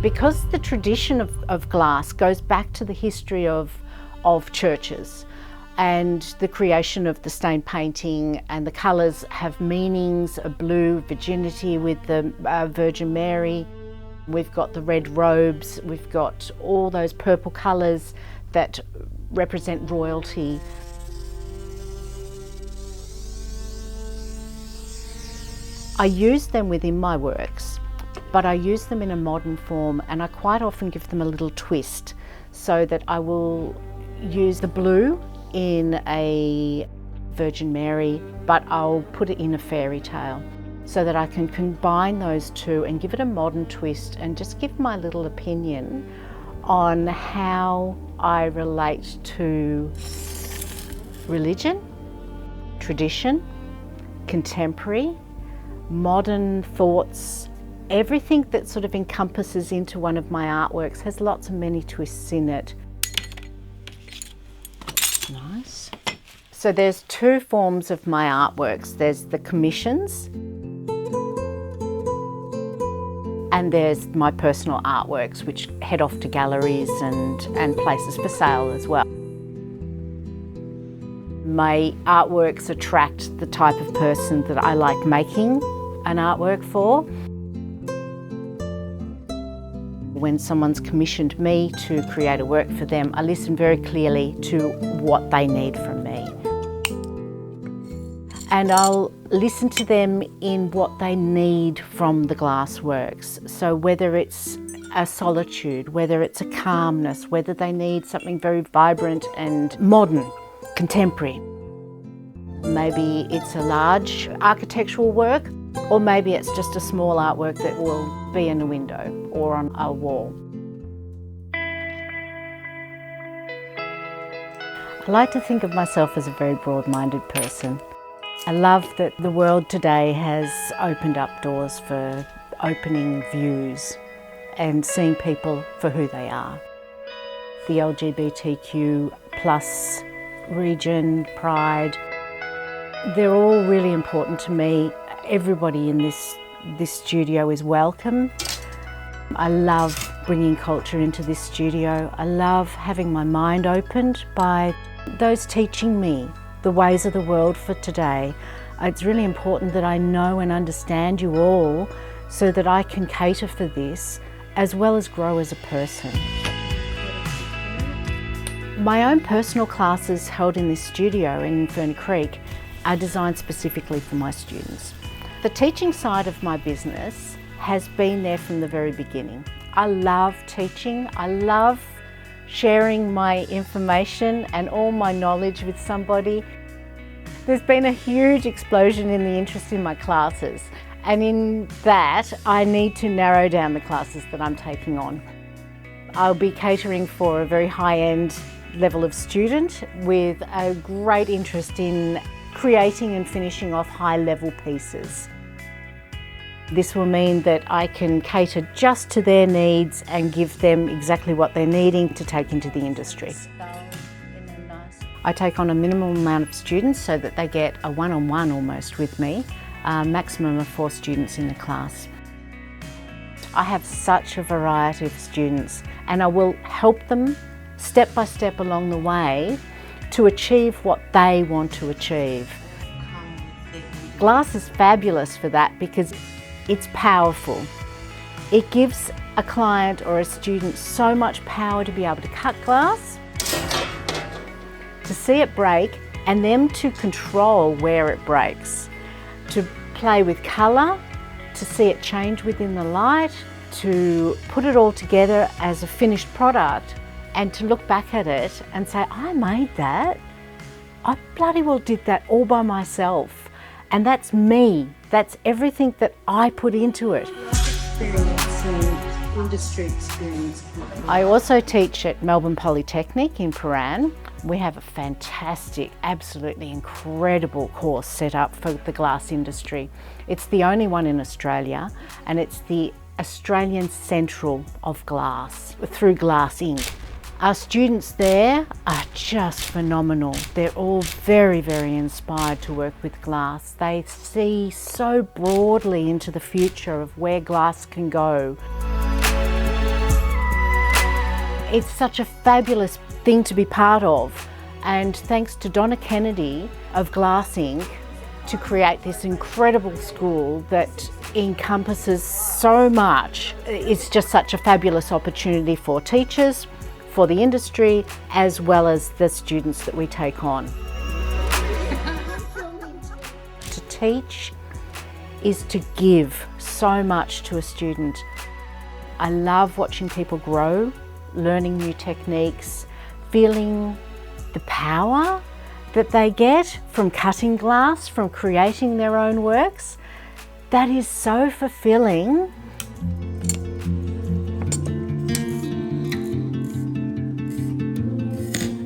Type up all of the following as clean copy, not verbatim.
Because the tradition of glass goes back to the history of churches and the creation of the stained painting, and the colours have meanings, a blue, virginity with the Virgin Mary. We've got the red robes, we've got all those purple colours that represent royalty. I use them within my works, but I use them in a modern form, and I quite often give them a little twist, so that I will use the blue in a Virgin Mary, but I'll put it in a fairy tale, so that I can combine those two and give it a modern twist and just give my little opinion on how I relate to religion, tradition, contemporary, modern thoughts. Everything that sort of encompasses into one of my artworks has lots of many twists in it. Nice. So there's two forms of my artworks. There's the commissions, and there's my personal artworks, which head off to galleries and places for sale as well. My artworks attract the type of person that I like making an artwork for. When someone's commissioned me to create a work for them, I listen very clearly to what they need from me. And I'll listen to them in what they need from the glass works. So whether it's a solitude, whether it's a calmness, whether they need something very vibrant and modern, contemporary. Maybe it's a large architectural work, or maybe it's just a small artwork that will be in a window or on a wall. I like to think of myself as a very broad-minded person. I love that the world today has opened up doors for opening views and seeing people for who they are. The LGBTQ plus region, pride, they're all really important to me. Everybody in this studio is welcome. I love bringing culture into this studio. I love having my mind opened by those teaching me the ways of the world for today. It's really important that I know and understand you all so that I can cater for this as well as grow as a person. My own personal classes held in this studio in Ferny Creek are designed specifically for my students. The teaching side of my business has been there from the very beginning. I love teaching. I love sharing my information and all my knowledge with somebody. There's been a huge explosion in the interest in my classes, and in that I need to narrow down the classes that I'm taking on. I'll be catering for a very high-end level of student with a great interest in creating and finishing off high-level pieces. This will mean that I can cater just to their needs and give them exactly what they're needing to take into the industry. I take on a minimal amount of students so that they get a one-on-one almost with me, a maximum of 4 students in the class. I have such a variety of students, and I will help them step by step along the way to achieve what they want to achieve. Glass is fabulous for that because it's powerful. It gives a client or a student so much power to be able to cut glass, to see it break, and them to control where it breaks, to play with colour, to see it change within the light, to put it all together as a finished product, and to look back at it and say, I made that. I bloody well did that all by myself. And that's me. That's everything that I put into it. Industry experience. I also teach at Melbourne Polytechnic in Paran. We have a fantastic, absolutely incredible course set up for the glass industry. It's the only one in Australia, and it's the Australian Central of Glass through Glass Inc. Our students there are just phenomenal. They're all very, very inspired to work with glass. They see so broadly into the future of where glass can go. It's such a fabulous thing to be part of, and thanks to Donna Kennedy of Glass Inc. to create this incredible school that encompasses so much. It's just such a fabulous opportunity for teachers, for the industry, as well as the students that we take on. To teach is to give so much to a student. I love watching people grow, learning new techniques, feeling the power that they get from cutting glass, from creating their own works. That is so fulfilling.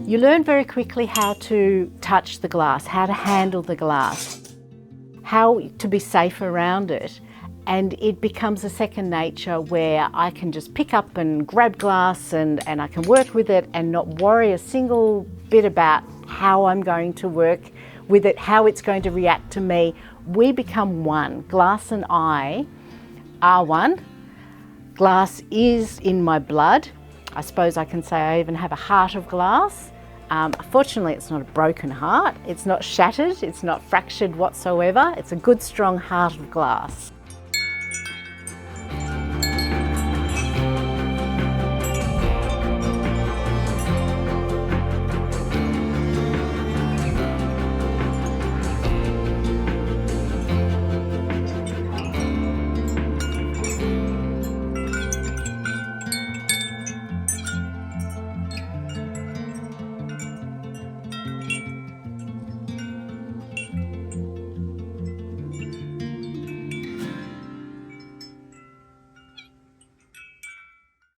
You learn very quickly how to touch the glass, how to handle the glass, how to be safe around it. And it becomes a second nature where I can just pick up and grab glass and I can work with it and not worry a single bit about how I'm going to work with it, how it's going to react to me. We become one. Glass and I are one. Glass is in my blood. I suppose I can say I even have a heart of glass. Fortunately, it's not a broken heart. It's not shattered. It's not fractured whatsoever. It's a good, strong heart of glass.